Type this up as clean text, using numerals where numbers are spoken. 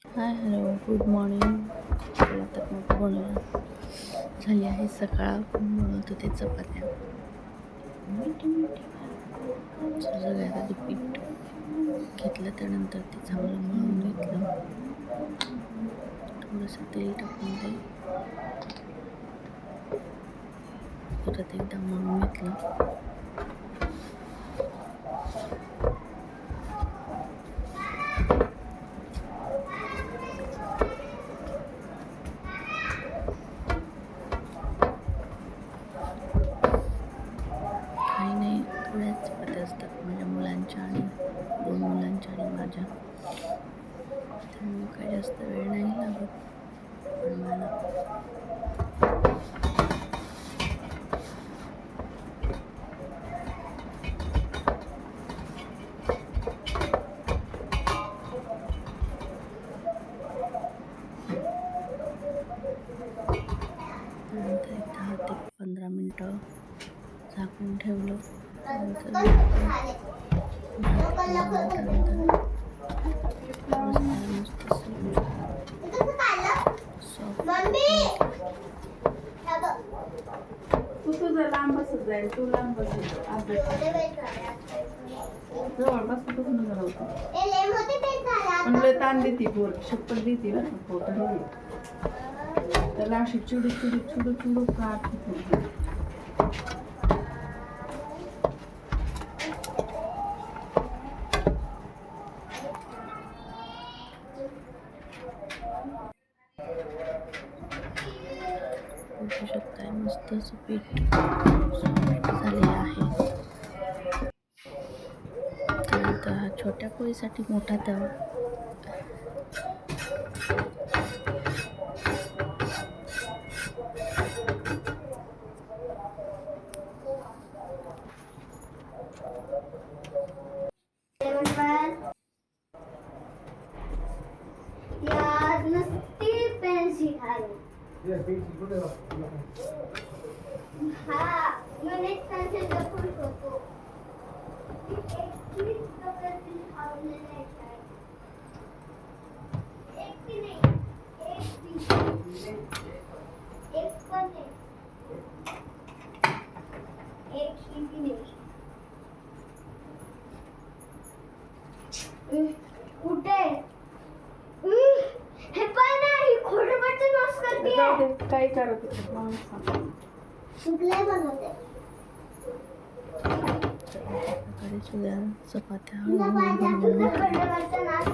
Hi hello good morning. चला तर मग बनवूया. झाली आहे सकाळ. बनवत होते चपात्या. सगळ्यात आधी पीठ घेतलं, त्यानंतर ते चांगलं मळून घेतलं. थोडंसं तेल टाकून ते परत एकदा मळून घेतलं. काही नाही, थोड्याच चपात्या असतात माझ्या मुलांच्या आणि 2 मुलांच्या आणि माझ्या, त्यामुळे काही जास्त वेळ नाही लागत बनवायला. त्यानंतर एक 10 ते 15 मिनटं झाकून ठेवलं. त्यानंतर तू तुझं लांब बसत जाईल, तू लांब बसत जवळपास कुठं झालं होतं. म्हणलं ताण देते पोर शपथ देते ना फोटो त्याला अशी चिडू चिडू चिडू चिडू काढते. बघू शकताय मस्त असं पीठ झालेलं आहे. त्यानंतर हा छोट्या पोळीसाठी मोठा तवा. यार नसती पेन्सिल आहे. हा मैंने पेंसिल रखून होतो. एक पेन्सिल खाऊन नाही काय. एक भी नाही. एक पण नाही. एक भी नाही. कुठे हे पण नाही खोटं पटकन नॉस करते. काय करत होते सुकले बनवते. प्रकारे सगळ्या चपात्या तुला हळूहळू पाहिजे बनवून खोटं पटकन नाच.